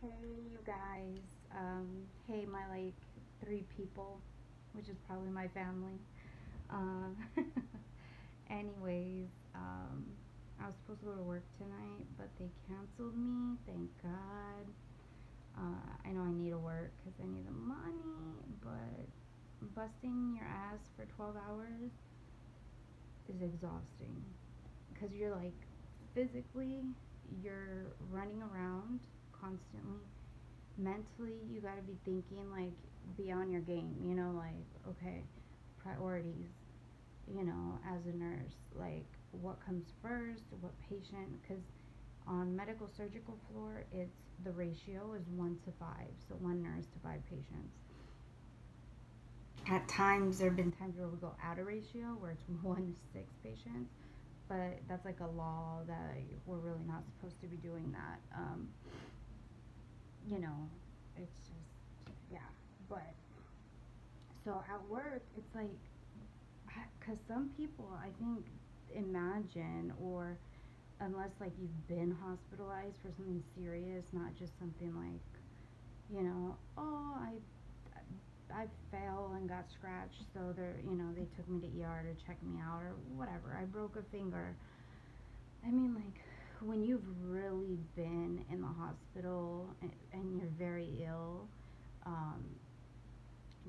Hey, you guys. Hey, my like three people, which is probably my family. Um, anyways, I was supposed to go to work tonight, but they canceled me. Thank God. I know I need to work because I need the money, but busting your ass for 12 hours is exhausting because you're like physically, you're running around constantly. Mentally, you got to be thinking like beyond your game, like, okay, priorities, as a nurse, like what comes first, what patient, because on medical surgical floor, it's the ratio is 1 to 5, so one nurse to 5 patients. At times, there have been times where we go out of ratio, where it's 1 to 6 patients, but that's like a law that we're really not supposed to be doing that. You know, it's just, yeah. But so at work, it's like, because some people, I think, imagine, or unless like you've been hospitalized for something serious, not just something like, oh, I fell and got scratched, so they took me to ER to check me out or whatever. I broke a finger. I mean, like, when you've really been in the hospital and you're very ill, um,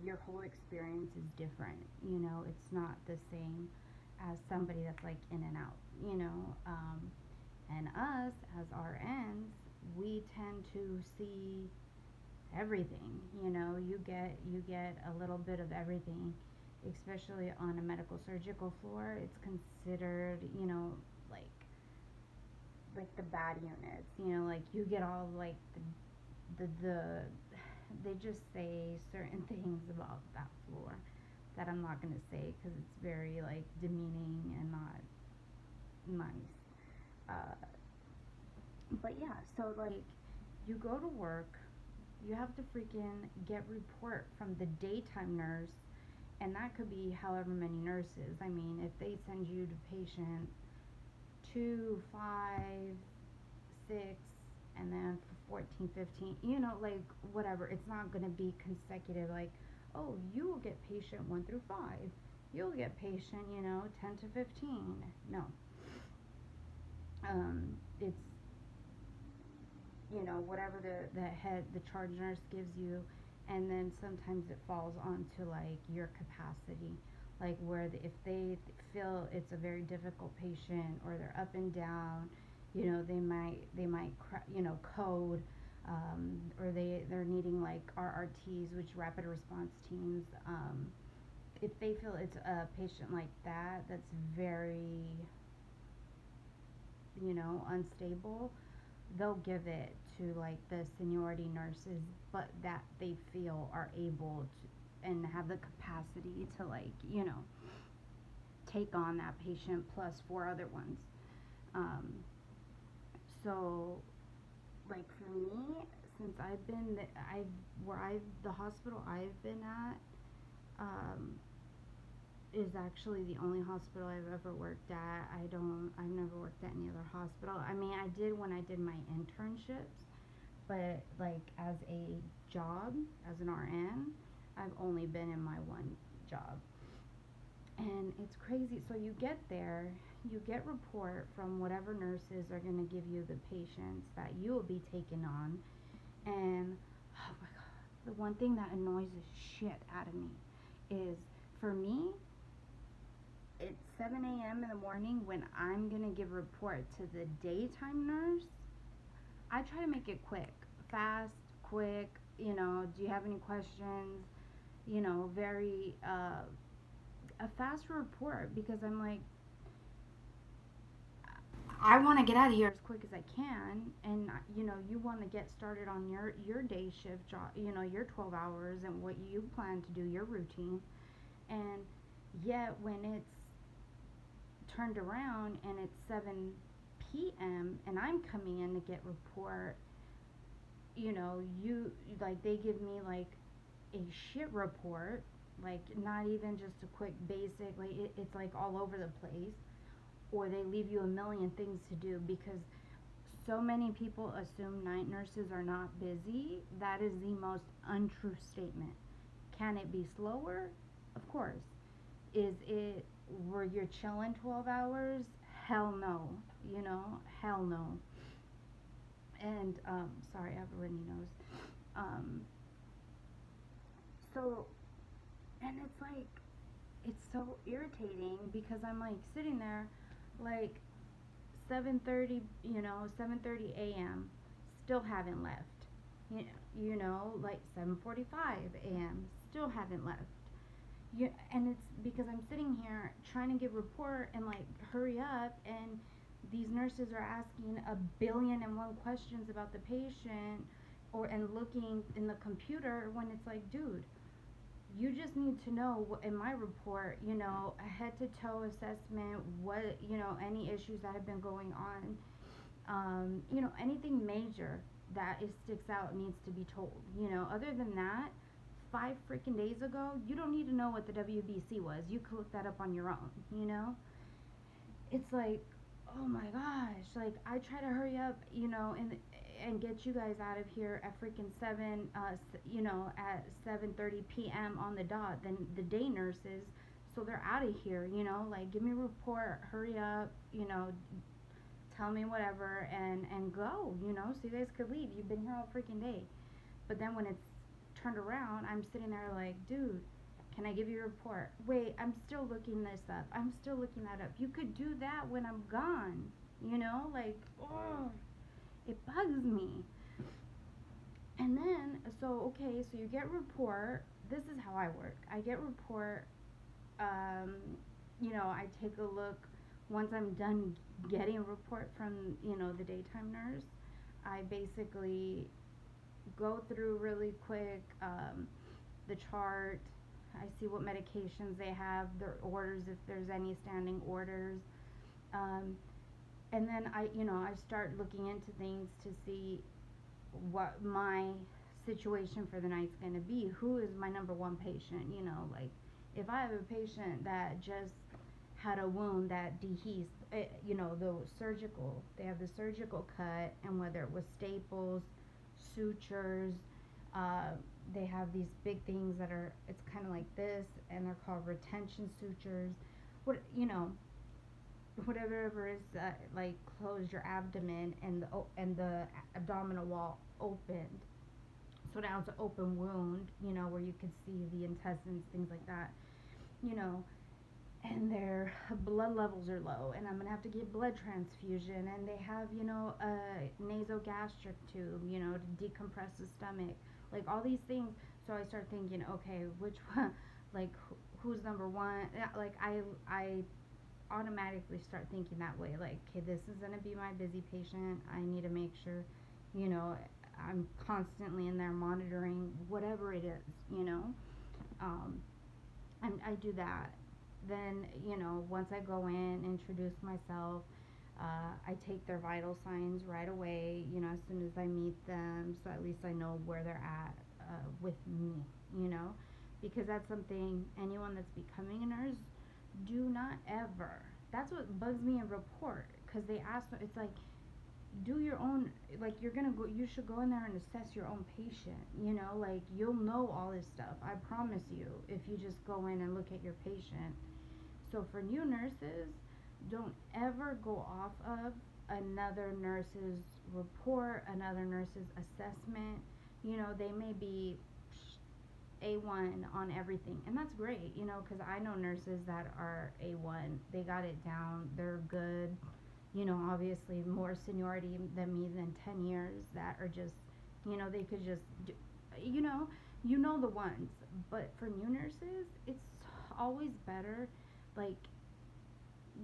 your whole experience is different. It's not the same as somebody that's like in and out. And us as RNs, we tend to see everything. You get a little bit of everything, especially on a medical surgical floor. It's considered, like the bad units. Like you get all like the they just say certain things about that floor that I'm not gonna say because it's very like demeaning and not nice. Uh, but yeah, so like you go to work, you have to freaking get report from the daytime nurse, and that could be however many nurses. I mean, if they send you to patient 2, 5, 6, and then for 14, 15, like whatever. It's not going to be consecutive, like, oh, you will get patient 1 through 5. You'll get patient, 10 to 15. No. It's, whatever the charge nurse gives you. And then sometimes it falls onto like your capacity. Like where if they feel it's a very difficult patient or they're up and down, they might code, or they're needing like RRTs, which rapid response teams. If they feel it's a patient like that that's very unstable, they'll give it to like the seniority nurses, but that they feel are able to and have the capacity to, like, take on that patient plus 4 other ones. um, so like for me, since I've been I've where I've the hospital I've been at, um, is actually the only hospital I've ever worked at. I've never worked at any other hospital. I mean, I did when I did my internships, but like as a job, as an RN, I've only been in my one job. And it's crazy. So you get there, you get report from whatever nurses are going to give you the patients that you will be taking on. And oh my god, the one thing that annoys the shit out of me is, for me, it's 7 a.m. in the morning when I'm going to give a report to the daytime nurse. I try to make it quick, fast, quick. Do you have any questions? Very a fast report, because I'm like, I want to get out of here as quick as I can, and you want to get started on your day shift job, your 12 hours and what you plan to do, your routine. And yet when it's turned around and it's 7 p.m. and I'm coming in to get report, you like they give me like a shit report, like not even just a quick basic, like it's like all over the place, or they leave you a million things to do because so many people assume night nurses are not busy. That is the most untrue statement. Can it be slower? Of course. Is it where you're chilling 12 hours? Hell no. You know, hell no. And sorry, I have a runny nose. Um, so, and it's like, it's so irritating because I'm like sitting there, like 7:30, 7:30 a.m. still haven't left. Like 7:45 a.m. still haven't left. And it's because I'm sitting here trying to give report and like hurry up, and these nurses are asking a billion and one questions about the patient and looking in the computer when it's like, dude, you just need to know in my report, a head to toe assessment, what, any issues that have been going on, anything major that it sticks out needs to be told. Other than that, 5 freaking days ago, you don't need to know what the WBC was. You could look that up on your own. It's like, oh my gosh, like I try to hurry up, and get you guys out of here at freaking 7, at 7:30 p.m. on the dot. Then the day nurses, so they're out of here. Like give me a report, hurry up, tell me whatever, and go. So you guys could leave. You've been here all freaking day. But then when it's turned around, I'm sitting there like, dude, can I give you a report? Wait, I'm still looking this up. I'm still looking that up. You could do that when I'm gone. Like, oh, it bugs me. And then, okay, so you get report. This is how I work. I get report. I take a look once I'm done getting a report from, the daytime nurse. I basically go through really quick the chart. I see what medications they have, their orders, if there's any standing orders. And then I start looking into things to see what my situation for the night's going to be. Who is my number one patient? Like if I have a patient that just had a wound that dehisced, the surgical, they have the surgical cut, and whether it was staples, sutures, they have these big things that are, it's kind of like this, and they're called retention sutures. Whatever is like close your abdomen, and the abdominal wall opened. So now it's an open wound, where you could see the intestines, things like that, and their blood levels are low, and I'm gonna have to get blood transfusion, and they have, a nasogastric tube, to decompress the stomach, like all these things. So I start thinking, okay, which one, like who's number one? Like I automatically start thinking that way, like, okay, this is gonna be my busy patient. I need to make sure, I'm constantly in there monitoring whatever it is, and I do that. Then, once I go in, introduce myself, I take their vital signs right away, as soon as I meet them, so at least I know where they're at with me, because that's something anyone that's becoming a nurse, do not ever. That's what bugs me in report, because they ask, it's like, do your own, like you should go in there and assess your own patient, like you'll know all this stuff, I promise you, if you just go in and look at your patient. So for new nurses, don't ever go off of another nurse's report, another nurse's assessment. They may be A1 on everything, and that's great, because I know nurses that are A1. They got it down. They're good. Obviously more seniority than me, than 10 years, that are just, they could just do, the ones. But for new nurses, it's always better, like,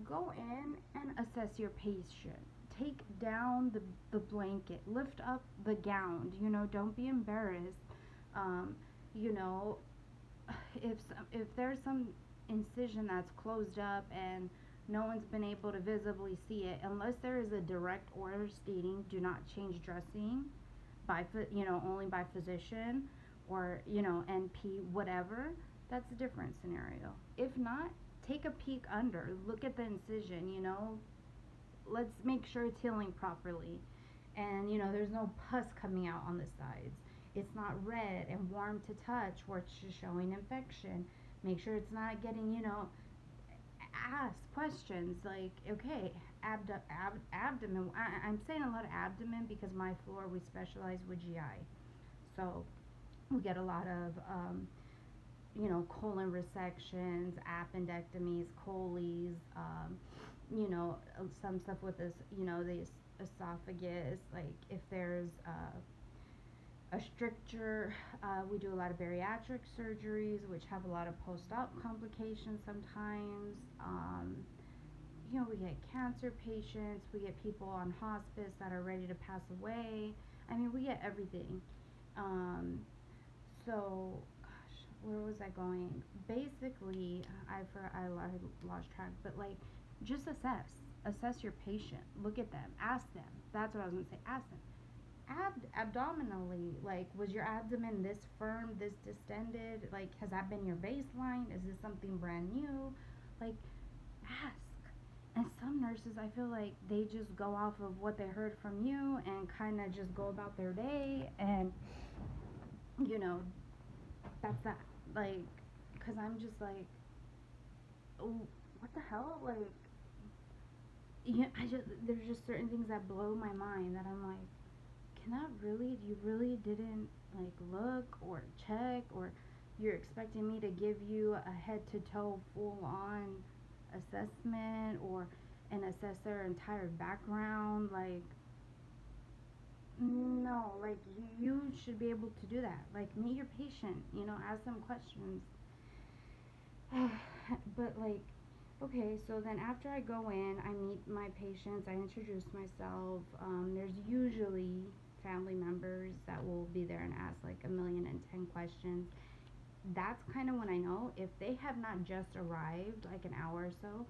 go in and assess your patient. Take down the blanket, lift up the gown, don't be embarrassed. You know, if there's some incision that's closed up and no one's been able to visibly see it, unless there is a direct order stating do not change dressing by only by physician, or NP, whatever, that's a different scenario. If not, take a peek under, look at the incision, let's make sure it's healing properly. And there's no pus coming out on the sides. It's not red and warm to touch where it's just showing infection. Make sure it's not getting, ask questions like, okay, abdomen. I'm saying a lot of abdomen because my floor, we specialize with GI. So we get a lot of, colon resections, appendectomies, choles, some stuff with this, the esophagus. Like if there's a stricture, we do a lot of bariatric surgeries, which have a lot of post-op complications sometimes. We get cancer patients, we get people on hospice that are ready to pass away. I mean, we get everything. Um, so, gosh, where was I going? Basically, I lost track, but like, just assess your patient. Look at them, ask them. That's what I was gonna say. Ask them. Abdominally, like, was your abdomen this firm, this distended? Like, has that been your baseline? Is this something brand new? Like, ask. And some nurses, I feel like they just go off of what they heard from you and kind of just go about their day, and you know that's that. Like, because I'm just like, oh, what the hell? Like, there's just certain things that blow my mind that I'm like, can that really, you really didn't like look or check, or you're expecting me to give you a head to toe full on assessment or and assess their entire background? Like, no, like you should be able to do that. Like, meet your patient, ask them questions. But like, okay, so then after I go in, I meet my patients, I introduce myself. There's usually family members that will be there and ask like 1,010,000 questions. That's kind of when I know if they have not just arrived like an hour or so.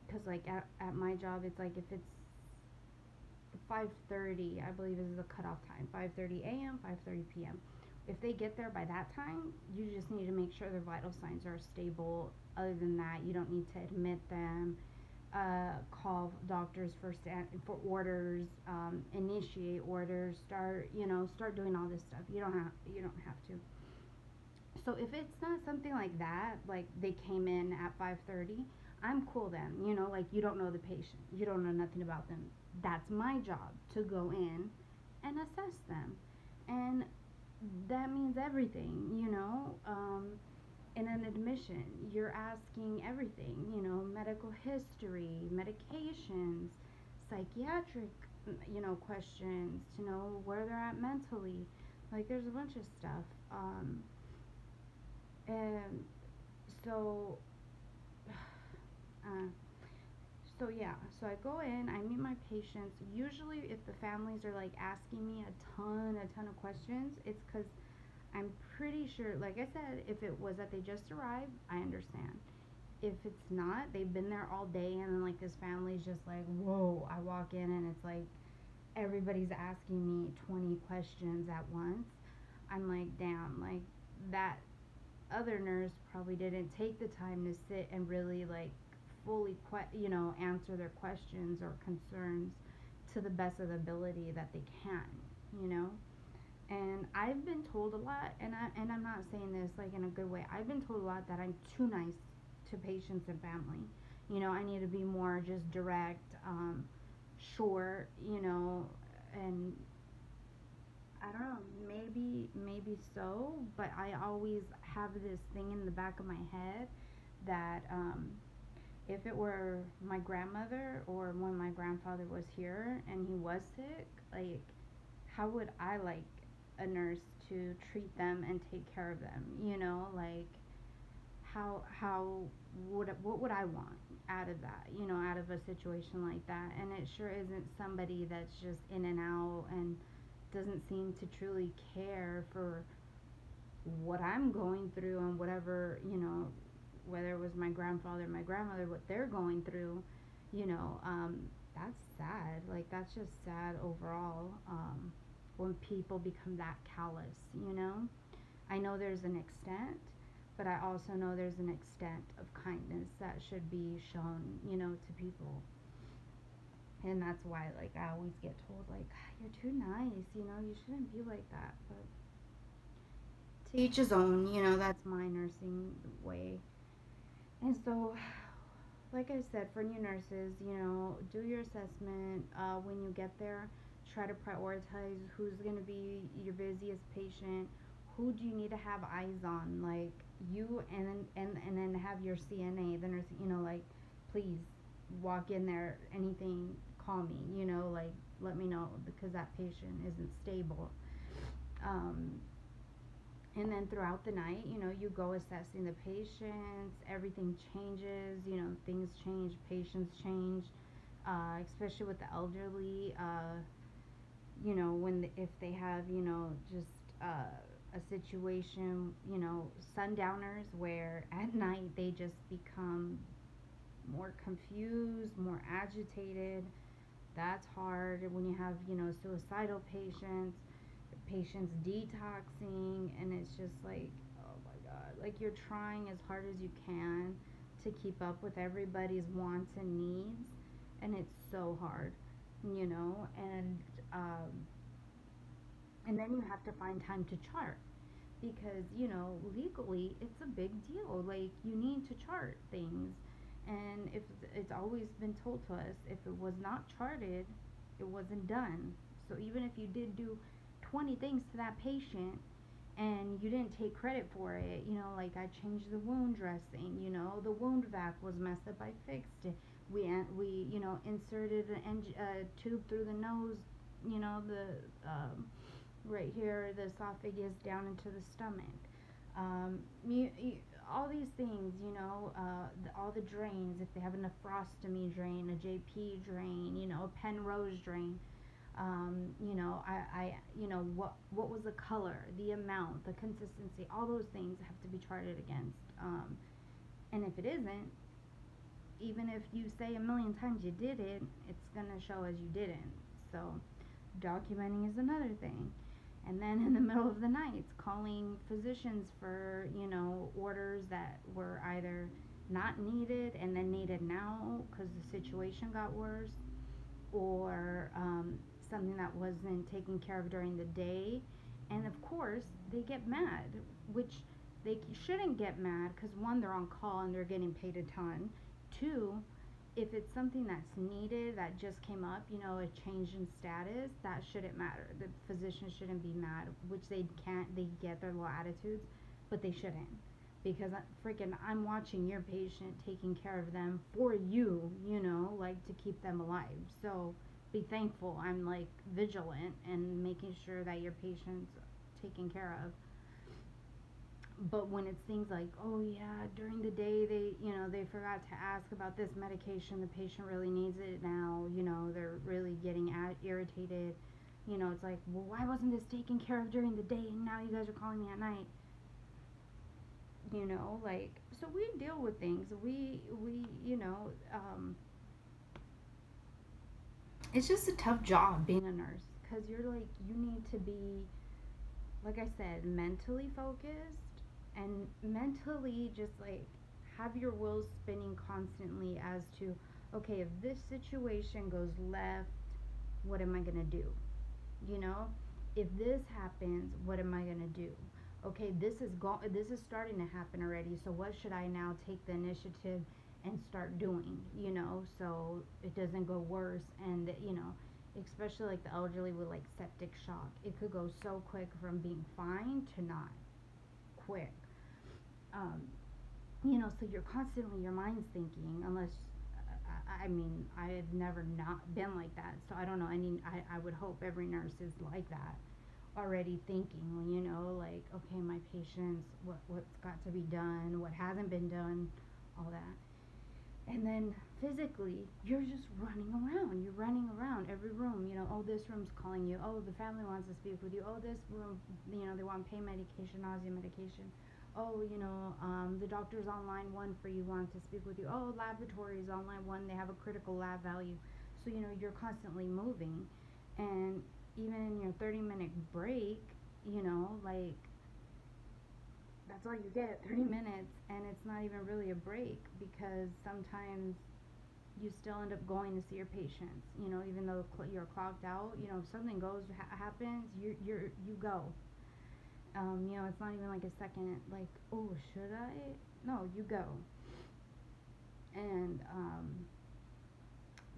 Because like at my job, it's like if it's 5:30, I believe is the cutoff time. 5:30 a.m., 5:30 p.m. If they get there by that time, you just need to make sure their vital signs are stable. Other than that, you don't need to admit them. Call doctors for orders, initiate orders, start doing all this stuff. You don't have to. So if it's not something like that, like they came in at 5:30, I'm cool then. Like you don't know the patient, you don't know nothing about them. That's my job to go in and assess them, and that means everything. In an admission, you're asking everything. Medical history, medications, psychiatric, questions to know where they're at mentally. Like there's a bunch of stuff. And so uh, so yeah, so I go in, I meet my patients. Usually if the families are like asking me a ton of questions, it's because I'm pretty sure, like I said, if it was that they just arrived, I understand. If it's not, they've been there all day, and then like this family's just like, whoa, I walk in and it's like everybody's asking me 20 questions at once. I'm like, damn, like that other nurse probably didn't take the time to sit and really like fully answer their questions or concerns to the best of the ability that they can, you know and I've been told a lot, and I'm not saying this like in a good way. I've been told a lot that I'm too nice to patients and family. I need to be more just direct, short, and I don't know, maybe so, but I always have this thing in the back of my head that if it were my grandmother or when my grandfather was here and he was sick, like how would I like a nurse to treat them and take care of them? Like how what would I want out of that? Out of a situation like that, and it sure isn't somebody that's just in and out and doesn't seem to truly care for what I'm going through and whatever, whether it was my grandfather or my grandmother, what they're going through, you know, um, that's sad. Like, that's just sad overall, when people become that callous. I know there's an extent, but I also know there's an extent of kindness that should be shown, to people. And that's why, like, I always get told, like, "Ah, you're too nice, you shouldn't be like that." But to each his own, that's my nursing way. And so, like I said, for new nurses, do your assessment when you get there. Try to prioritize who's going to be your busiest patient. Who do you need to have eyes on? Like you, and then have your CNA, the nurse. Like, please walk in there. Anything, call me. Like, let me know because that patient isn't stable. Um, and then throughout the night, you go assessing the patients. Everything changes. Things change, patients change, especially with the elderly. If they have, just a situation, sundowners where at night they just become more confused, more agitated. That's hard when you have, suicidal patients detoxing, and it's just like, oh my god, like you're trying as hard as you can to keep up with everybody's wants and needs, and it's so hard, um, and then you have to find time to chart because legally it's a big deal. Like, you need to chart things, and if it's always been told to us, if it was not charted, it wasn't done. So even if you did do 20 things to that patient and you didn't take credit for it, like I changed the wound dressing, the wound vac was messed up, I fixed it. We inserted a tube through the nose, the right here, the esophagus down into the stomach. All these things, all the drains, if they have a nephrostomy drain, a JP drain, a Penrose drain, what was the color, the amount, the consistency, all those things have to be charted against. And if it isn't, even if you say a million times you did it, it's gonna show as you didn't. So documenting is another thing. And then in the middle of the night, calling physicians for, orders that were either not needed and then needed now because the situation got worse, or something that wasn't taken care of during the day. And of course, they get mad, which they shouldn't get mad because one, they're on call and they're getting paid a ton. Two, if it's something that's needed that just came up, a change in status, that shouldn't matter. The physician shouldn't be mad, which they can't, they get their little attitudes, but they shouldn't. Because I'm watching your patient, taking care of them for you, like to keep them alive. So be thankful. I'm like vigilant and making sure that your patient's taken care of. But when it's things like, oh yeah, during the day they forgot to ask about this medication, the patient really needs it now, they're really getting irritated. It's like, well, why wasn't this taken care of during the day and now you guys are calling me at night? Like, so we deal with things. It's just a tough job being a nurse because you're like, you need to be, like I said, mentally focused and mentally just like have your wheels spinning constantly as to, okay, if this situation goes left, what am I going to do? You know, if this happens, what am I going to do? Okay, this is starting to happen already, so what should I now take the initiative and start doing, so it doesn't go worse, and especially like the elderly with like septic shock, it could go so quick from being fine to not quick. um, so you're constantly, your mind's thinking, unless I mean, I've never not been like that, so I don't know. I would hope every nurse is like that, already thinking, like, okay, my patients, what's got to be done, what hasn't been done, all that. And then physically, you're just running around. You're running around every room. Oh, this room's calling you. Oh, the family wants to speak with you. Oh, this room, they want pain medication, nausea medication. Oh, the doctor's on line one for you, want to speak with you. Oh, laboratory's on line one. They have a critical lab value. So, you're constantly moving. And even in your 30-minute break, like, that's all you get, 30 minutes, and it's not even really a break because sometimes you still end up going to see your patients, you know, even though you're clocked out. You know, if something happens, you go. You know, it's not even like a second, like, oh, should I? No, you go. And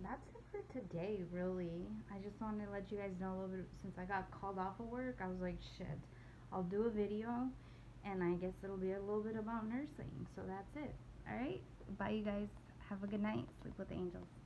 that's it for today, really. I just wanted to let you guys know a little bit. Since I got called off of work, I was like, shit, I'll do a video, and I guess it'll be a little bit about nursing. So that's it. All right, bye, you guys. Have a good night. Sleep with the angels.